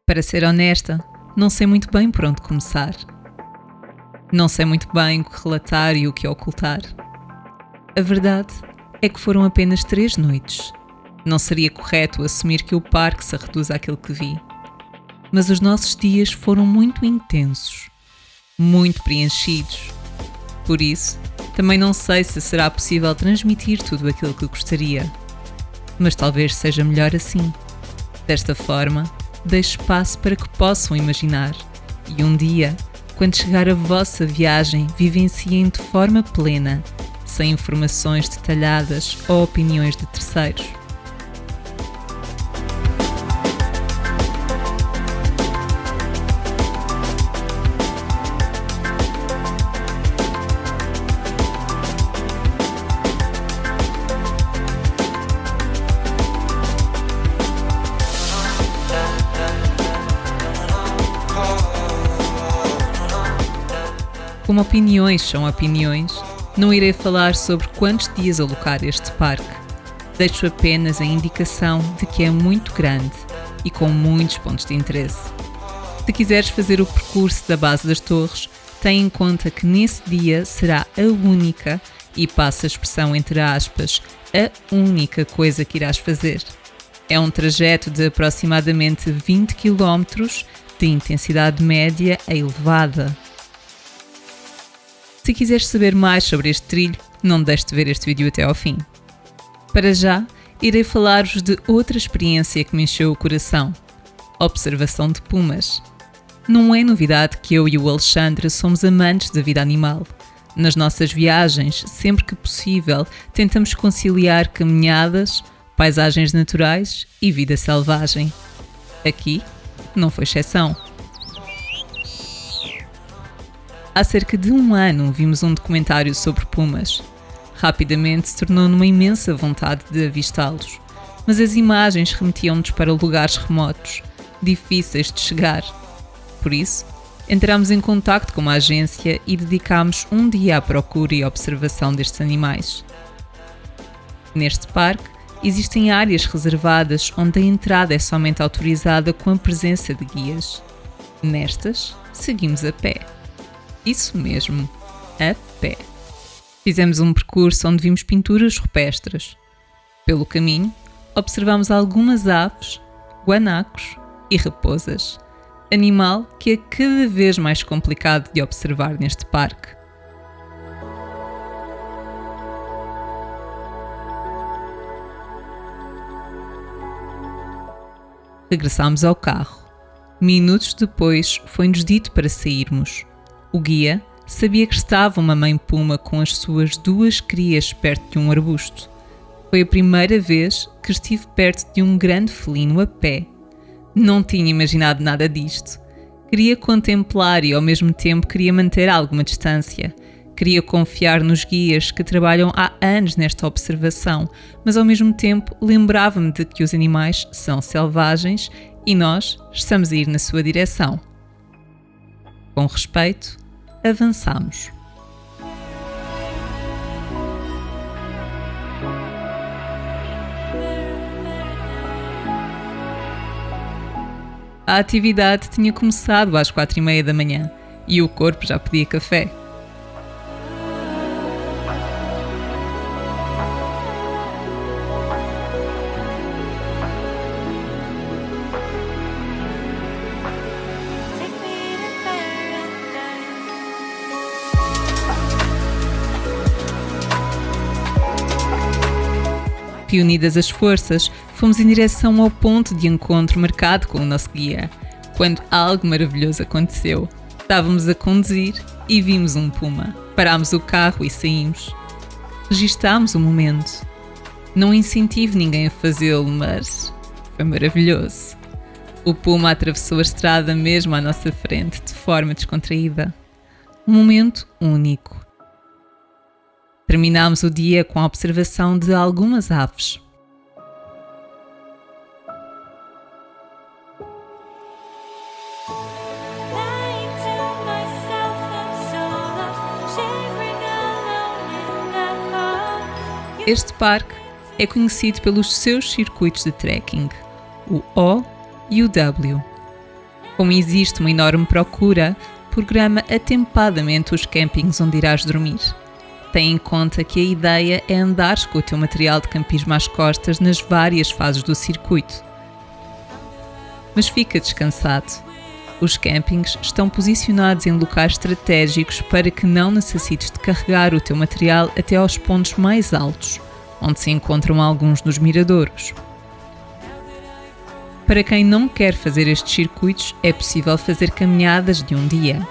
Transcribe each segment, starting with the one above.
Para ser honesta, não sei muito bem por onde começar. Não sei muito bem o que relatar e o que ocultar. A verdade é que foram apenas 3 noites. Não seria correto assumir que o parque se reduz àquilo que vi. Mas os nossos dias foram muito intensos, muito preenchidos. Por isso, também não sei se será possível transmitir tudo aquilo que gostaria. Mas talvez seja melhor assim. Desta forma, deixe espaço para que possam imaginar. E um dia, quando chegar a vossa viagem, vivenciem de forma plena, sem informações detalhadas ou opiniões de terceiros. Como opiniões são opiniões, não irei falar sobre quantos dias alocar este parque. Deixo apenas a indicação de que é muito grande e com muitos pontos de interesse. Se quiseres fazer o percurso da base das torres, tem em conta que nesse dia será a única, e passa a expressão entre aspas, a única coisa que irás fazer. É um trajeto de aproximadamente 20 km de intensidade média a elevada. Se quiseres saber mais sobre este trilho, não deixes de ver este vídeo até ao fim. Para já, irei falar-vos de outra experiência que me encheu o coração: observação de pumas. Não é novidade que eu e o Alexandre somos amantes da vida animal. Nas nossas viagens, sempre que possível, tentamos conciliar caminhadas, paisagens naturais e vida selvagem. Aqui, não foi exceção. Há cerca de 1 ano vimos um documentário sobre pumas. Rapidamente se tornou numa imensa vontade de avistá-los, mas as imagens remetiam-nos para lugares remotos, difíceis de chegar. Por isso, entramos em contacto com uma agência e dedicámos um dia à procura e observação destes animais. Neste parque, existem áreas reservadas onde a entrada é somente autorizada com a presença de guias. Nestas, seguimos a pé. Isso mesmo, a pé. Fizemos um percurso onde vimos pinturas rupestres. Pelo caminho, observamos algumas aves, guanacos e raposas, animal que é cada vez mais complicado de observar neste parque. Regressámos ao carro. Minutos depois, foi-nos dito para sairmos. O guia sabia que estava uma mãe puma com as suas 2 crias perto de um arbusto. Foi a primeira vez que estive perto de um grande felino a pé. Não tinha imaginado nada disto. Queria contemplar e ao mesmo tempo queria manter alguma distância. Queria confiar nos guias que trabalham há anos nesta observação, mas ao mesmo tempo lembrava-me de que os animais são selvagens e nós estamos a ir na sua direção. Com respeito, avançamos. A atividade tinha começado às 4h30 da manhã e o corpo já pedia café. Reunidas as forças, fomos em direção ao ponto de encontro marcado com o nosso guia, quando algo maravilhoso aconteceu. Estávamos a conduzir e vimos um puma. Parámos o carro e saímos. Registámos o momento. Não incentivo ninguém a fazê-lo, mas foi maravilhoso. O puma atravessou a estrada mesmo à nossa frente, de forma descontraída. Um momento único. Terminámos o dia com a observação de algumas aves. Lying to myself, I'm so lost, shivering alone in the hall. Este parque é conhecido pelos seus circuitos de trekking, o O e o W. Como existe uma enorme procura, programa atempadamente os campings onde irás dormir. Tem em conta que a ideia é andares com o teu material de campismo às costas nas várias fases do circuito. Mas fica descansado. Os campings estão posicionados em locais estratégicos para que não necessites de carregar o teu material até aos pontos mais altos, onde se encontram alguns dos miradouros. Para quem não quer fazer estes circuitos, é possível fazer caminhadas de um dia.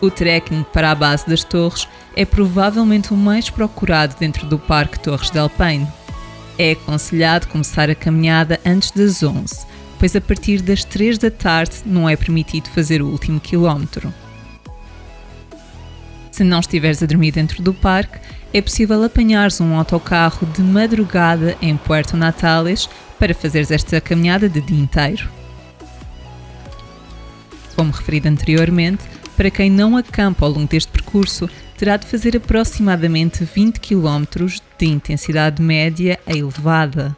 O trekking para a base das torres é provavelmente o mais procurado dentro do Parque Torres del Paine. É aconselhado começar a caminhada antes das 11, pois a partir das 3 da tarde não é permitido fazer o último quilómetro. Se não estiveres a dormir dentro do parque, é possível apanhares um autocarro de madrugada em Puerto Natales para fazeres esta caminhada de dia inteiro. Como referido anteriormente, para quem não acampa ao longo deste percurso, terá de fazer aproximadamente 20 km de intensidade média a elevada.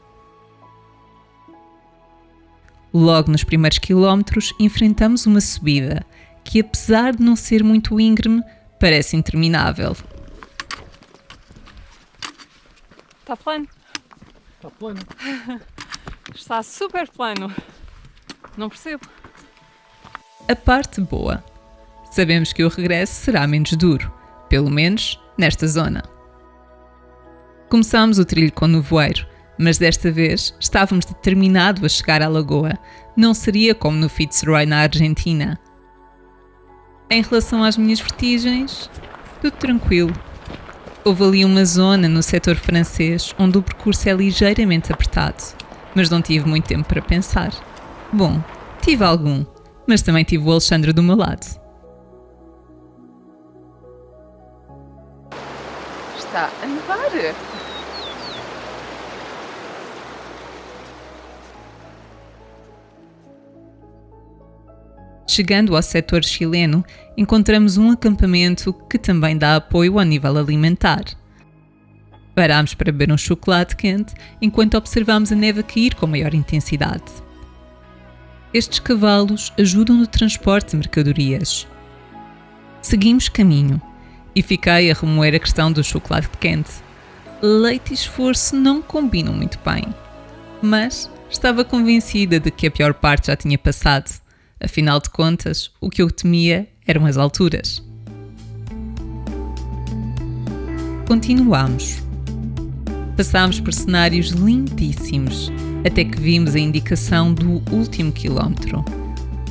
Logo nos primeiros quilómetros, enfrentamos uma subida, que apesar de não ser muito íngreme, parece interminável. Está plano. Está plano. Está super plano. Não percebo. A parte boa. Sabemos que o regresso será menos duro, pelo menos nesta zona. Começámos o trilho com nevoeiro, mas desta vez estávamos determinados a chegar à lagoa. Não seria como no Fitzroy na Argentina. Em relação às minhas vertigens, tudo tranquilo. Houve ali uma zona no setor francês onde o percurso é ligeiramente apertado, mas não tive muito tempo para pensar. Bom, tive algum, mas também tive o Alexandre do meu lado. Está a nevar. Chegando ao setor chileno, encontramos um acampamento que também dá apoio ao nível alimentar. Parámos para beber um chocolate quente enquanto observámos a neve a cair com maior intensidade. Estes cavalos ajudam no transporte de mercadorias. Seguimos caminho e fiquei a remoer a questão do chocolate quente. Leite e esforço não combinam muito bem, mas estava convencida de que a pior parte já tinha passado. Afinal de contas, o que eu temia eram as alturas. Continuámos. Passámos por cenários lindíssimos, até que vimos a indicação do último quilómetro.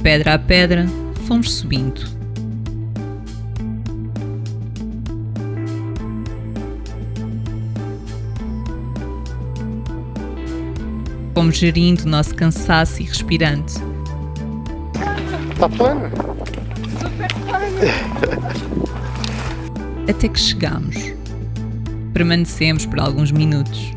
Pedra a pedra, fomos subindo. Fomos gerindo o nosso cansaço e respirando. Está plano. Até que chegámos. Permanecemos por alguns minutos.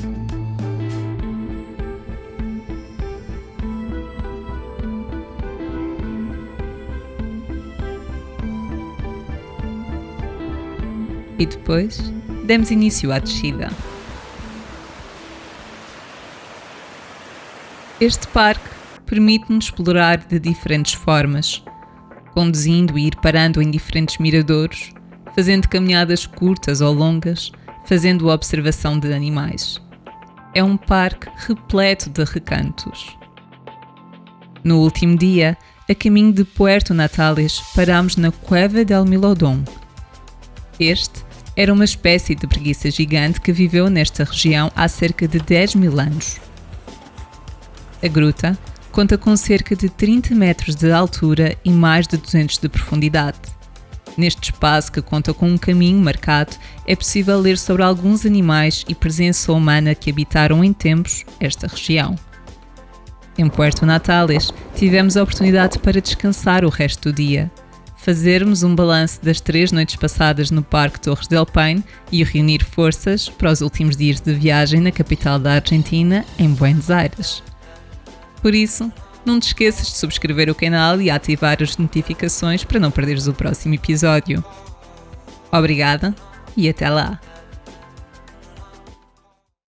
E depois demos início à descida. Este parque permite-nos explorar de diferentes formas, conduzindo e ir parando em diferentes miradouros, fazendo caminhadas curtas ou longas, fazendo a observação de animais. É um parque repleto de recantos. No último dia, a caminho de Puerto Natales, parámos na Cueva del Milodón. Este era uma espécie de preguiça gigante que viveu nesta região há cerca de 10 mil anos. A gruta conta com cerca de 30 metros de altura e mais de 200 de profundidade. Neste espaço, que conta com um caminho marcado, é possível ler sobre alguns animais e presença humana que habitaram em tempos esta região. Em Puerto Natales, tivemos a oportunidade para descansar o resto do dia, fazermos um balanço das 3 noites passadas no Parque Torres del Paine e reunir forças para os últimos dias de viagem na capital da Argentina, em Buenos Aires. Por isso, Não te esqueças de subscrever o canal e ativar as notificações para não perderes o próximo episódio. Obrigada e até lá!